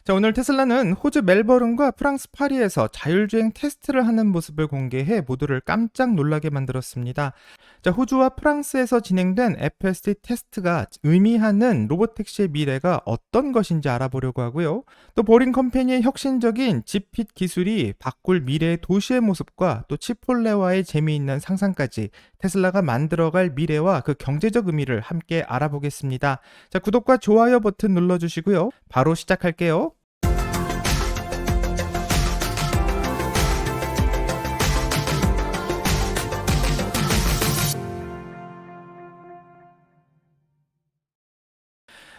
자, 오늘 테슬라는 호주 멜버른과 프랑스 파리에서 자율주행 테스트를 하는 모습을 공개해 모두를 깜짝 놀라게 만들었습니다. 자, 호주와 프랑스에서 진행된 FSD 테스트가 의미하는 로보택시의 미래가 어떤 것인지 알아보려고 하고요. 또 보링 컴퍼니의 혁신적인 지핏 기술이 바꿀 미래의 도시의 모습과 또 치폴레와의 재미있는 상상까지 테슬라가 만들어갈 미래와 그 경제적 의미를 함께 알아보겠습니다. 자, 구독과 좋아요 버튼 눌러주시고요. 바로 시작할게요.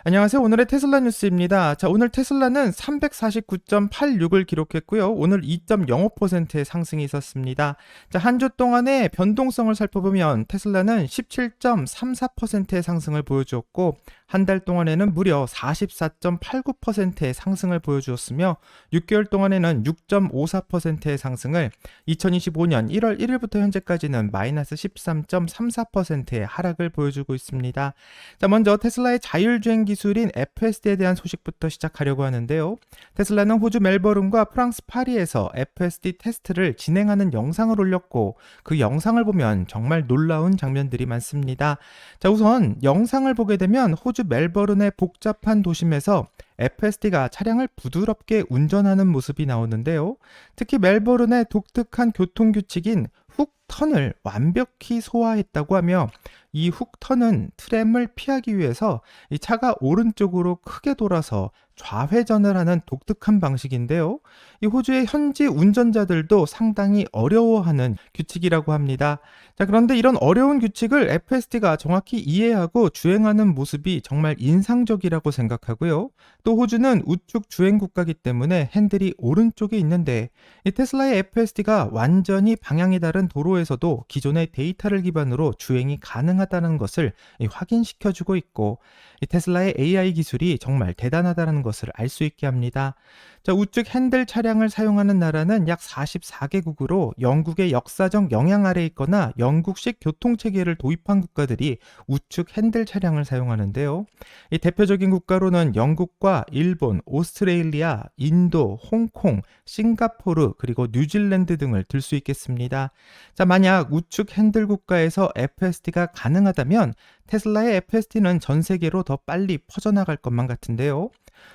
안녕하세요. 오늘의 테슬라 뉴스입니다. 자, 오늘 테슬라는 349.86을 기록했고요. 오늘 2.05%의 상승이 있었습니다. 자, 한 주 동안의 변동성을 살펴보면 테슬라는 17.34%의 상승을 보여주었고, 한 달 동안에는 무려 44.89%의 상승을 보여주었으며, 6개월 동안에는 6.54%의 상승을, 2025년 1월 1일부터 현재까지는 마이너스 13.34%의 하락을 보여주고 있습니다. 자, 먼저 테슬라의 자율주행 기술인 FSD에 대한 소식부터 시작하려고 하는데요. 테슬라는 호주 멜버른과 프랑스 파리에서 FSD 테스트를 진행하는 영상을 올렸고, 그 영상을 보면 정말 놀라운 장면들이 많습니다. 자, 우선 영상을 보게 되면 호주 멜버른의 복잡한 도심에서 FSD가 차량을 부드럽게 운전하는 모습이 나오는데요. 특히 멜버른의 독특한 교통규칙인 훅턴을 완벽히 소화했다고 하며, 이 훅턴은 트램을 피하기 위해서 이 차가 오른쪽으로 크게 돌아서 좌회전을 하는 독특한 방식인데요. 이 호주의 현지 운전자들도 상당히 어려워하는 규칙이라고 합니다. 자, 그런데 이런 어려운 규칙을 FSD가 정확히 이해하고 주행하는 모습이 정말 인상적이라고 생각하고요. 또 호주는 우측 주행 국가이기 때문에 핸들이 오른쪽에 있는데, 이 테슬라의 FSD가 완전히 방향이 다른 도로에서도 기존의 데이터를 기반으로 주행이 가능하다는 것을 확인시켜주고 있고, 이 테슬라의 AI 기술이 정말 대단하다는 것을 알 수 있게 합니다. 자, 우측 핸들 차량을 사용하는 나라는 약 44개국으로 영국의 역사적 영향 아래 있거나 영국식 교통체계를 도입한 국가들이 우측 핸들 차량을 사용하는데요. 이 대표적인 국가로는 영국과 일본, 오스트레일리아, 인도, 홍콩, 싱가포르, 그리고 뉴질랜드 등을 들 수 있겠습니다. 자, 만약 우측 핸들 국가에서 FSD가 가능하다면 테슬라의 FSD는 전 세계로 더 빨리 퍼져나갈 것만 같은데요.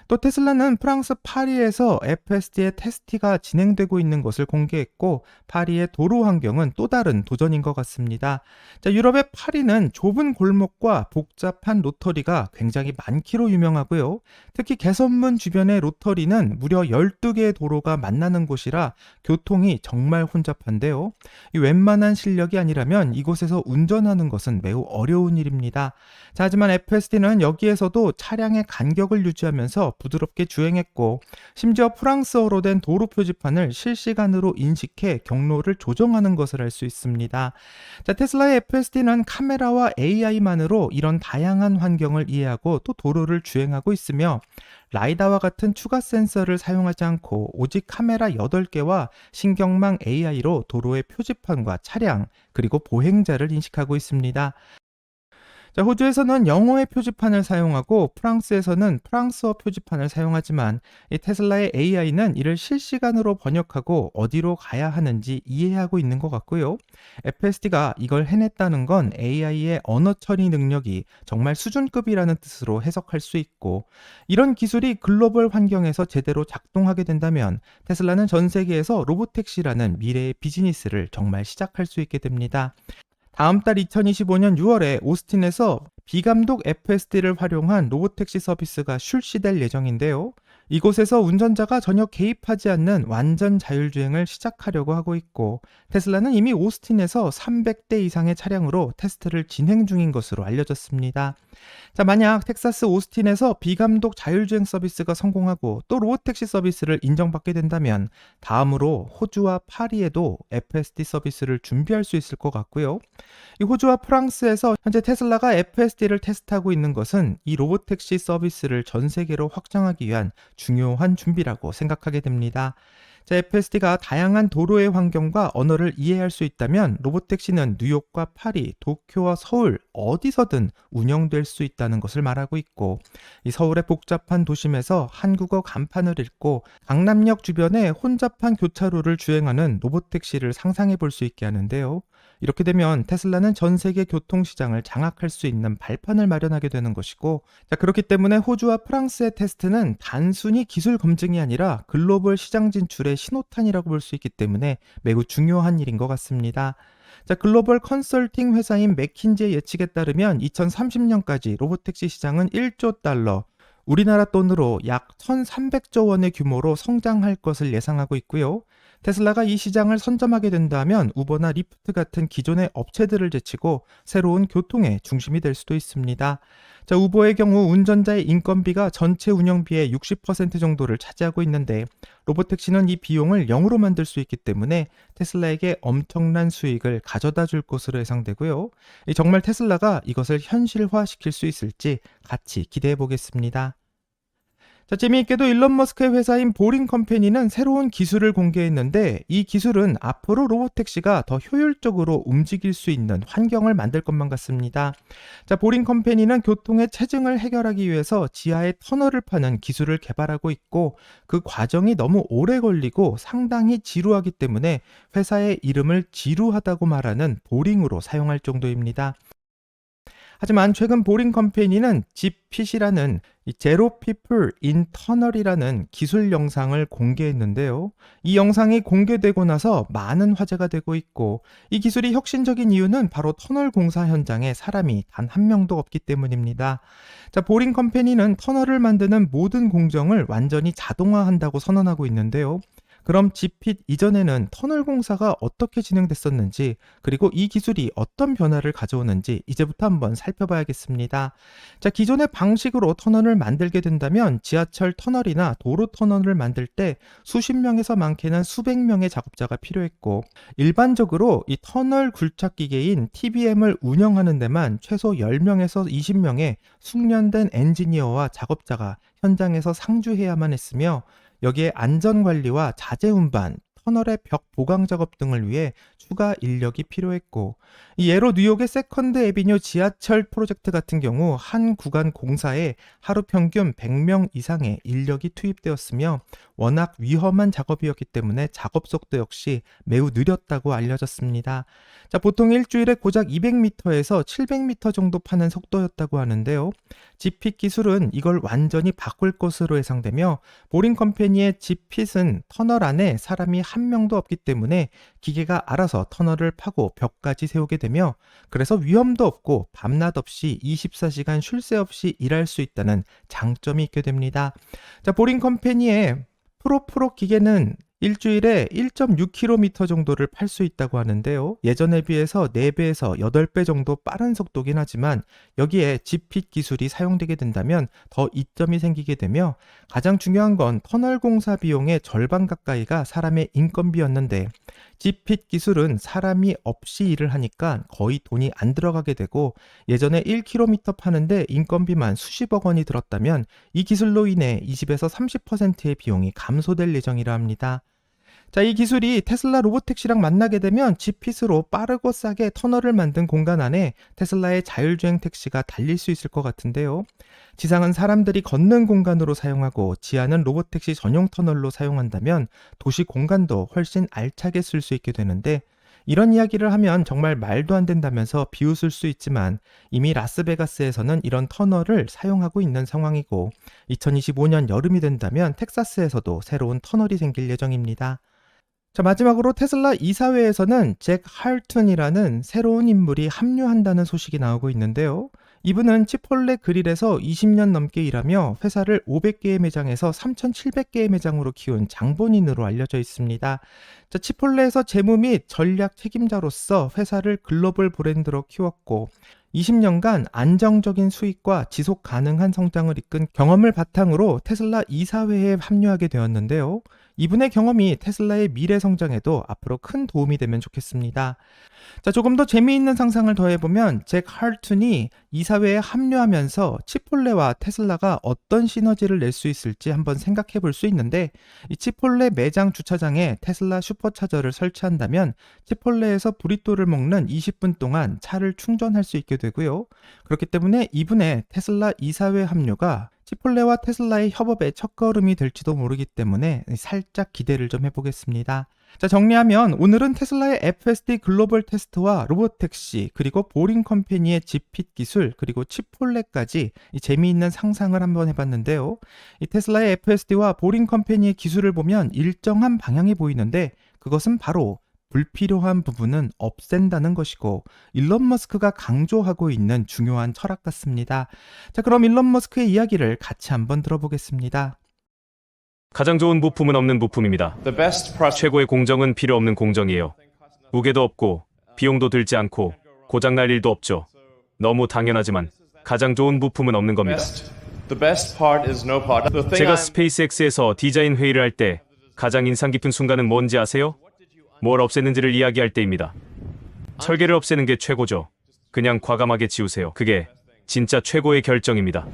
또 테슬라는 프랑스 파리에서 FSD의 테스트가 진행되고 있는 것을 공개했고, 파리의 도로 환경은 또 다른 도전인 것 같습니다. 자, 유럽의 파리는 좁은 골목과 복잡한 로터리가 굉장히 많기로 유명하고요. 특히 개선문 주변의 로터리는 무려 12개의 도로가 만나는 곳이라 교통이 정말 혼잡한데요. 이 웬만한 실력이 아니라면 이곳에서 운전하는 것은 매우 어려운 일입니다. 자, 하지만 FSD는 여기에서도 차량의 간격을 유지하면서 부드럽게 주행했고, 심지어 프랑스어로 된 도로 표지판을 실시간으로 인식해 경로를 조정하는 것을 알 수 있습니다. 자, 테슬라의 FSD는 카메라와 AI만으로 이런 다양한 환경을 이해하고 또 도로를 주행하고 있으며, 라이다와 같은 추가 센서를 사용하지 않고 오직 카메라 8개와 신경망 AI로 도로의 표지판과 차량, 그리고 보행자를 인식하고 있습니다. 자, 호주에서는 영어의 표지판을 사용하고 프랑스에서는 프랑스어 표지판을 사용하지만, 이 테슬라의 AI는 이를 실시간으로 번역하고 어디로 가야 하는지 이해하고 있는 것 같고요. FSD가 이걸 해냈다는 건 AI의 언어 처리 능력이 정말 수준급이라는 뜻으로 해석할 수 있고, 이런 기술이 글로벌 환경에서 제대로 작동하게 된다면 테슬라는 전 세계에서 로보택시라는 미래의 비즈니스를 정말 시작할 수 있게 됩니다. 다음 달 2025년 6월에 오스틴에서 비감독 FSD를 활용한 로보택시 서비스가 출시될 예정인데요. 이곳에서 운전자가 전혀 개입하지 않는 완전 자율주행을 시작하려고 하고 있고, 테슬라는 이미 오스틴에서 300대 이상의 차량으로 테스트를 진행 중인 것으로 알려졌습니다. 자, 만약 텍사스 오스틴에서 비감독 자율주행 서비스가 성공하고 또 로보택시 서비스를 인정받게 된다면 다음으로 호주와 파리에도 FSD 서비스를 준비할 수 있을 것 같고요. 이 호주와 프랑스에서 현재 테슬라가 FSD를 테스트하고 있는 것은 이 로보택시 서비스를 전 세계로 확장하기 위한 중요한 준비라고 생각하게 됩니다. 자, FSD가 다양한 도로의 환경과 언어를 이해할 수 있다면 로보택시는 뉴욕과 파리, 도쿄와 서울 어디서든 운영될 수 있다는 것을 말하고 있고, 이 서울의 복잡한 도심에서 한국어 간판을 읽고 강남역 주변에 혼잡한 교차로를 주행하는 로보택시를 상상해 볼 수 있게 하는데요. 이렇게 되면 테슬라는 전 세계 교통시장을 장악할 수 있는 발판을 마련하게 되는 것이고, 자, 그렇기 때문에 호주와 프랑스의 테스트는 단순히 기술 검증이 아니라 글로벌 시장 진출의 신호탄이라고 볼 수 있기 때문에 매우 중요한 일인 것 같습니다. 자, 글로벌 컨설팅 회사인 맥킨지의 예측에 따르면 2030년까지 로보택시 시장은 1조 달러, 우리나라 돈으로 약 1,300조 원의 규모로 성장할 것을 예상하고 있고요. 테슬라가 이 시장을 선점하게 된다면 우버나 리프트 같은 기존의 업체들을 제치고 새로운 교통의 중심이 될 수도 있습니다. 자, 우버의 경우 운전자의 인건비가 전체 운영비의 60% 정도를 차지하고 있는데, 로보택시는 이 비용을 0으로 만들 수 있기 때문에 테슬라에게 엄청난 수익을 가져다 줄 것으로 예상되고요. 정말 테슬라가 이것을 현실화시킬 수 있을지 같이 기대해 보겠습니다. 자, 재미있게도 일론 머스크의 회사인 보링 컴퍼니는 새로운 기술을 공개했는데, 이 기술은 앞으로 로보택시가 더 효율적으로 움직일 수 있는 환경을 만들 것만 같습니다. 자, 보링 컴퍼니는 교통의 체증을 해결하기 위해서 지하에 터널을 파는 기술을 개발하고 있고, 그 과정이 너무 오래 걸리고 상당히 지루하기 때문에 회사의 이름을 지루하다고 말하는 보링으로 사용할 정도입니다. 하지만 최근 보링 컴퍼니는 집핏이라는 제로 피플 인 터널이라는 기술 영상을 공개했는데요. 이 영상이 공개되고 나서 많은 화제가 되고 있고, 이 기술이 혁신적인 이유는 바로 터널 공사 현장에 사람이 단 한 명도 없기 때문입니다. 자, 보링 컴퍼니는 터널을 만드는 모든 공정을 완전히 자동화한다고 선언하고 있는데요. 그럼 지핏 이전에는 터널 공사가 어떻게 진행됐었는지, 그리고 이 기술이 어떤 변화를 가져오는지 이제부터 한번 살펴봐야겠습니다. 자, 기존의 방식으로 터널을 만들게 된다면 지하철 터널이나 도로 터널을 만들 때 수십 명에서 많게는 수백 명의 작업자가 필요했고, 일반적으로 이 터널 굴착 기계인 TBM을 운영하는 데만 최소 10명에서 20명의 숙련된 엔지니어와 작업자가 현장에서 상주해야만 했으며, 여기에 안전관리와 자재 운반, 터널의 벽 보강 작업 등을 위해 추가 인력이 필요했고, 이 예로 뉴욕의 세컨드 애비뉴 지하철 프로젝트 같은 경우 한 구간 공사에 하루 평균 100명 이상의 인력이 투입되었으며, 워낙 위험한 작업이었기 때문에 작업 속도 역시 매우 느렸다고 알려졌습니다. 자, 보통 일주일에 고작 200m에서 700m 정도 파는 속도였다고 하는데요. 지핏 기술은 이걸 완전히 바꿀 것으로 예상되며, 보링 컴퍼니의 지핏은 터널 안에 사람이 한 명도 없기 때문에 기계가 알아서 터널을 파고 벽까지 세우게 되며, 그래서 위험도 없고 밤낮 없이 24시간 쉴 새 없이 일할 수 있다는 장점이 있게 됩니다. 자, 보링 컴퍼니의 프로 기계는 일주일에 1.6km 정도를 팔 수 있다고 하는데요. 예전에 비해서 4배에서 8배 정도 빠른 속도긴 하지만, 여기에 지핏 기술이 사용되게 된다면 더 이점이 생기게 되며, 가장 중요한 건 터널 공사 비용의 절반 가까이가 사람의 인건비였는데, 지핏 기술은 사람이 없이 일을 하니까 거의 돈이 안 들어가게 되고, 예전에 1km 파는데 인건비만 수십억 원이 들었다면 이 기술로 인해 20에서 30%의 비용이 감소될 예정이라 합니다. 자, 이 기술이 테슬라 로보택시랑 만나게 되면 지핏으로 빠르고 싸게 터널을 만든 공간 안에 테슬라의 자율주행 택시가 달릴 수 있을 것 같은데요. 지상은 사람들이 걷는 공간으로 사용하고 지하는 로보택시 전용 터널로 사용한다면 도시 공간도 훨씬 알차게 쓸 수 있게 되는데, 이런 이야기를 하면 정말 말도 안 된다면서 비웃을 수 있지만, 이미 라스베가스에서는 이런 터널을 사용하고 있는 상황이고, 2025년 여름이 된다면 텍사스에서도 새로운 터널이 생길 예정입니다. 자, 마지막으로 테슬라 이사회에서는 잭 할튼이라는 새로운 인물이 합류한다는 소식이 나오고 있는데요. 이분은 치폴레 그릴에서 20년 넘게 일하며 회사를 500개의 매장에서 3,700개의 매장으로 키운 장본인으로 알려져 있습니다. 자, 치폴레에서 재무 및 전략 책임자로서 회사를 글로벌 브랜드로 키웠고, 20년간 안정적인 수익과 지속 가능한 성장을 이끈 경험을 바탕으로 테슬라 이사회에 합류하게 되었는데요. 이분의 경험이 테슬라의 미래 성장에도 앞으로 큰 도움이 되면 좋겠습니다. 자, 조금 더 재미있는 상상을 더해보면 잭 할툰이 이사회에 합류하면서 치폴레와 테슬라가 어떤 시너지를 낼 수 있을지 한번 생각해 볼 수 있는데, 이 치폴레 매장 주차장에 테슬라 슈퍼차저를 설치한다면 치폴레에서 브리또를 먹는 20분 동안 차를 충전할 수 있게 되고요. 그렇기 때문에 이분의 테슬라 이사회 합류가 치폴레와 테슬라의 협업의 첫걸음이 될지도 모르기 때문에 살짝 기대를 좀 해보겠습니다. 자, 정리하면 오늘은 테슬라의 FSD 글로벌 테스트와 로보택시, 그리고 보링 컴퍼니의 지핏 기술, 그리고 치폴레까지 이 재미있는 상상을 한번 해봤는데요. 이 테슬라의 FSD와 보링 컴퍼니의 기술을 보면 일정한 방향이 보이는데, 그것은 바로 불필요한 부분은 없앤다는 것이고, 일론 머스크가 강조하고 있는 중요한 철학 같습니다. 자, 그럼 일론 머스크의 이야기를 같이 한번 들어보겠습니다. 가장 좋은 부품은 없는 부품입니다. 최고의 공정은 필요 없는 공정이에요. 무게도 없고 비용도 들지 않고 고장날 일도 없죠. 너무 당연하지만 가장 좋은 부품은 없는 겁니다. 제가 스페이스X에서 디자인 회의를 할 때 가장 인상 깊은 순간은 뭔지 아세요? 뭘 없애는지를 이야기할 때입니다. 설계를 없애는 게 최고죠. 그냥 과감하게 지우세요. 그게 진짜 최고의 결정입니다.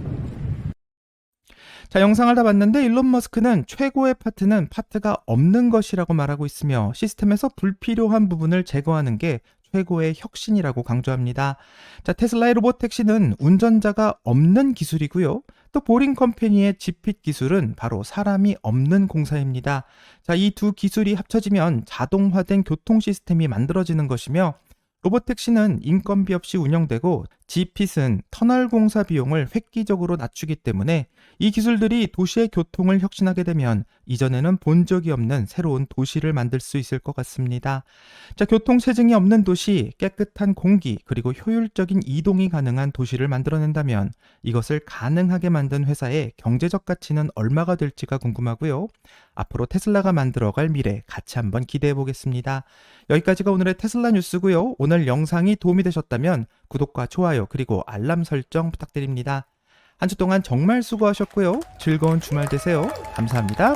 자, 영상을 다 봤는데 일론 머스크는 최고의 파트는 파트가 없는 것이라고 말하고 있으며, 시스템에서 불필요한 부분을 제거하는 게 최고의 혁신이라고 강조합니다. 자, 테슬라의 로보택시는 운전자가 없는 기술이고요. 또 보링 컴퍼니의 지핏 기술은 바로 사람이 없는 공사입니다. 자, 이 두 기술이 합쳐지면 자동화된 교통 시스템이 만들어지는 것이며, 로보택시는 인건비 없이 운영되고 지핏은 터널 공사 비용을 획기적으로 낮추기 때문에 이 기술들이 도시의 교통을 혁신하게 되면 이전에는 본 적이 없는 새로운 도시를 만들 수 있을 것 같습니다. 자, 교통체증이 없는 도시, 깨끗한 공기, 그리고 효율적인 이동이 가능한 도시를 만들어낸다면 이것을 가능하게 만든 회사의 경제적 가치는 얼마가 될지가 궁금하고요. 앞으로 테슬라가 만들어갈 미래 같이 한번 기대해 보겠습니다. 여기까지가 오늘의 테슬라 뉴스고요. 오늘 영상이 도움이 되셨다면 구독과 좋아요, 그리고 알람 설정 부탁드립니다. 한 주 동안 정말 수고하셨고요. 즐거운 주말 되세요. 감사합니다.